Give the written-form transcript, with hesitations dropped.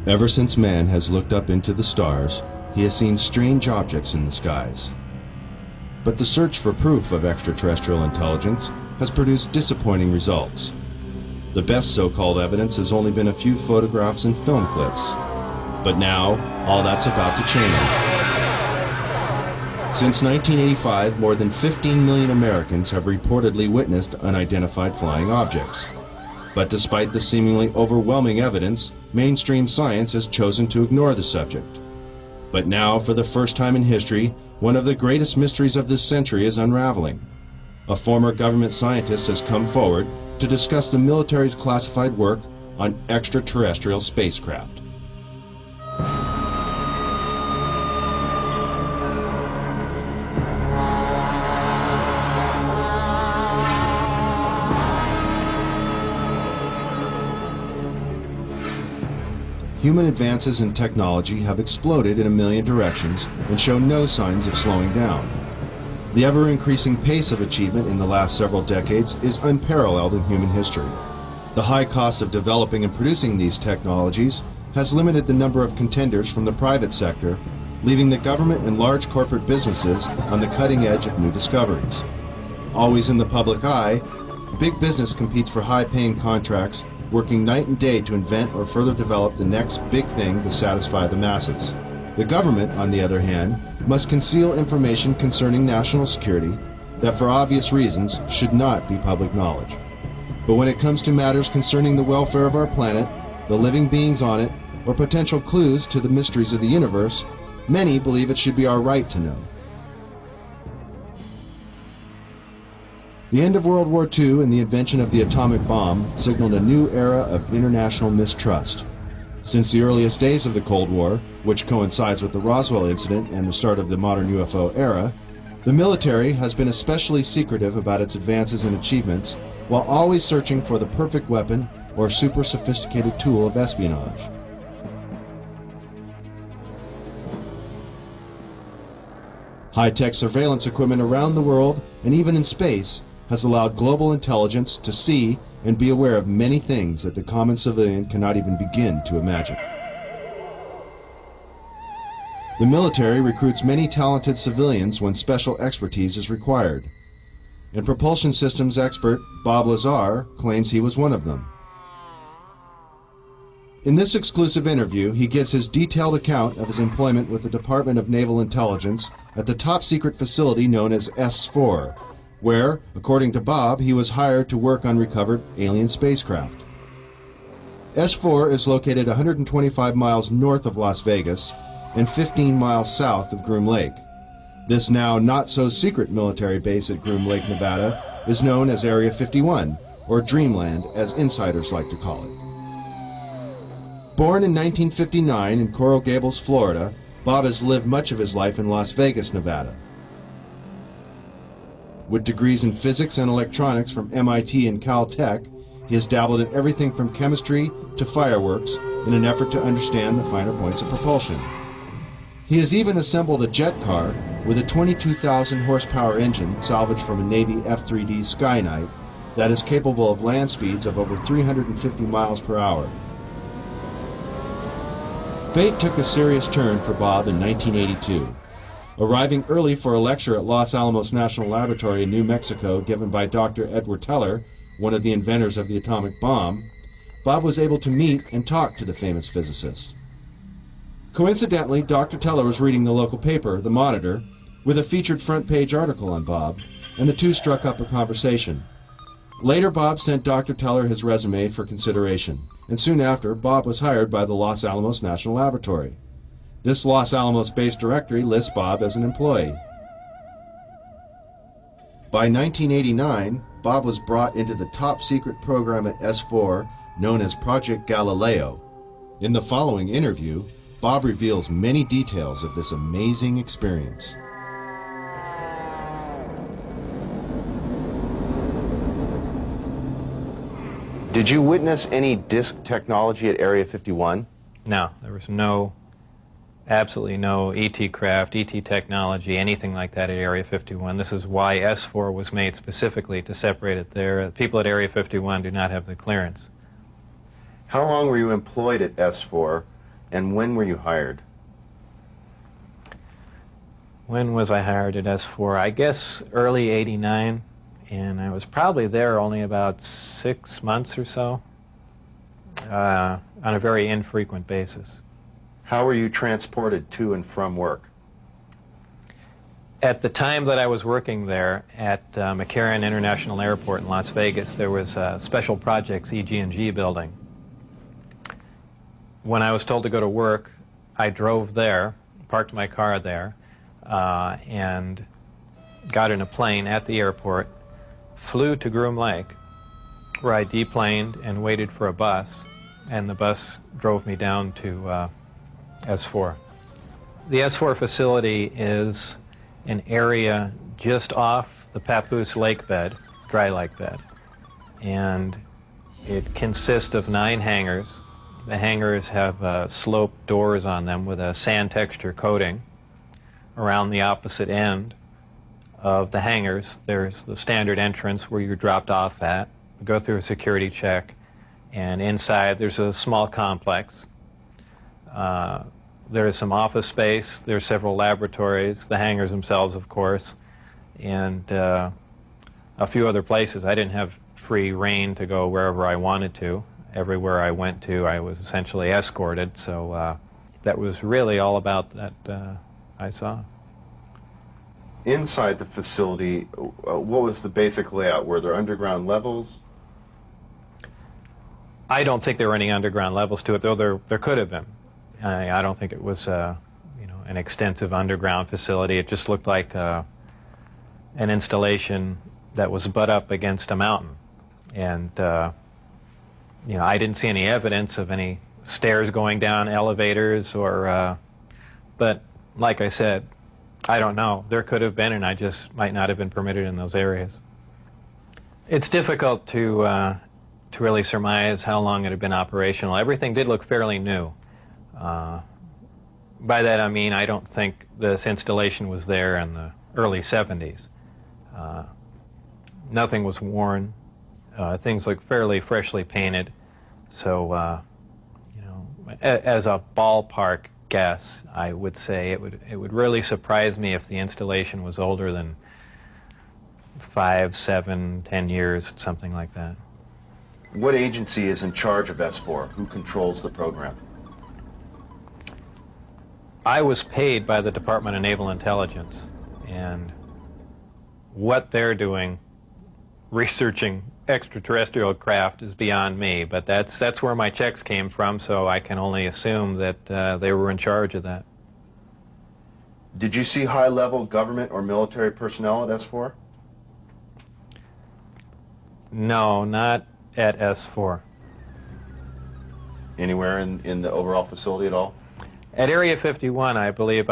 Ever since man has looked up into the stars, he has seen strange objects in the skies. But the search for proof of extraterrestrial intelligence has produced disappointing results. The best so-called evidence has only been a few photographs and film clips. But now, all that's about to change. Since 1985, more than 15 million Americans have reportedly witnessed unidentified flying objects. But despite the seemingly overwhelming evidence, mainstream science has chosen to ignore the subject. But now, for the first time in history, one of the greatest mysteries of this century is unraveling. A former government scientist has come forward to discuss the military's classified work on extraterrestrial spacecraft. Human advances in technology have exploded in a million directions and show no signs of slowing down. The ever-increasing pace of achievement in the last several decades is unparalleled in human history. The high cost of developing and producing these technologies has limited the number of contenders from the private sector, leaving the government and large corporate businesses on the cutting edge of new discoveries. Always in the public eye, big business competes for high-paying contracts, working night and day to invent or further develop the next big thing to satisfy the masses. The government, on the other hand, must conceal information concerning national security that, for obvious reasons, should not be public knowledge. But when it comes to matters concerning the welfare of our planet, the living beings on it, or potential clues to the mysteries of the universe, many believe it should be our right to know. The end of World War II and the invention of the atomic bomb signaled a new era of international mistrust. Since the earliest days of the Cold War, which coincides with the Roswell incident and the start of the modern UFO era, the military has been especially secretive about its advances and achievements, while always searching for the perfect weapon or super sophisticated tool of espionage. High-tech surveillance equipment around the world, and even in space, has allowed global intelligence to see and be aware of many things that the common civilian cannot even begin to imagine. The military recruits many talented civilians when special expertise is required, and propulsion systems expert Bob Lazar claims he was one of them. In this exclusive interview, he gives his detailed account of his employment with the Department of Naval Intelligence at the top-secret facility known as S4, where, according to Bob, he was hired to work on recovered alien spacecraft. S4 is located 125 miles north of Las Vegas and 15 miles south of Groom Lake. This now not-so-secret military base at Groom Lake, Nevada, is known as Area 51, or Dreamland, as insiders like to call it. Born in 1959 in Coral Gables, Florida, Bob has lived much of his life in Las Vegas, Nevada. With degrees in physics and electronics from MIT and Caltech, he has dabbled in everything from chemistry to fireworks in an effort to understand the finer points of propulsion. He has even assembled a jet car with a 22,000 horsepower engine salvaged from a Navy F-3D Skyknight that is capable of land speeds of over 350 miles per hour. Fate took a serious turn for Bob in 1982. Arriving early for a lecture at Los Alamos National Laboratory in New Mexico given by Dr. Edward Teller, one of the inventors of the atomic bomb, Bob was able to meet and talk to the famous physicist. Coincidentally, Dr. Teller was reading the local paper, The Monitor, with a featured front-page article on Bob, and the two struck up a conversation. Later, Bob sent Dr. Teller his resume for consideration, and soon after, Bob was hired by the Los Alamos National Laboratory. This Los Alamos-based directory lists Bob as an employee. By 1989, Bob was brought into the top-secret program at S4 known as Project Galileo. In the following interview, Bob reveals many details of this amazing experience. Did you witness any disk technology at Area 51? No, there was absolutely no ET craft, ET technology, anything like that at Area 51. This is why S4 was made specifically to separate it there. People at Area 51 do not have the clearance. How long were you employed at S4 And when were you hired? When was I hired at S4? I guess early '89, and I was probably there only about 6 months or so, on a very infrequent basis. How were you transported to and from work? At the time that I was working there at McCarran International Airport in Las Vegas, there was a Special Projects EG&G building. When I was told to go to work, I drove there, parked my car there, and got in a plane at the airport, flew to Groom Lake, where I deplaned and waited for a bus, and the bus drove me down to S4. The S4 facility is an area just off the Papoose lake bed, dry lake bed, and it consists of 9 hangars. The hangars have sloped doors on them with a sand texture coating. Around the opposite end of the hangars, there's the standard entrance where you're dropped off at, go through a security check, and inside there's a small complex. There is some office space, there's several laboratories, the hangars themselves, of course, and a few other places. I didn't have free rein to go wherever I wanted to. Everywhere I went to, I was essentially escorted, so that was really all about that I saw. Inside the facility, what was the basic layout? Were there underground levels? I don't think there were any underground levels to it, though there could have been. I don't think it was an extensive underground facility. It just looked like an installation that was butt up against a mountain. And I didn't see any evidence of any stairs going down, elevators, or but like I said, I don't know. There could have been, and I just might not have been permitted in those areas. It's difficult to really surmise how long it had been operational. Everything did look fairly new. By that I mean I don't think this installation was there in the early 70s. Nothing was worn. Things looked fairly freshly painted. So, as a ballpark guess, I would say it would really surprise me if the installation was older than 5, 7, 10 years, something like that. What agency is in charge of S4? Who controls the program? I was paid by the Department of Naval Intelligence, and what they're doing, researching extraterrestrial craft, is beyond me, but that's where my checks came from, so I can only assume that they were in charge of that. Did you see high-level government or military personnel at S4? No, not at S4. Anywhere in the overall facility at all? At Area 51, I believe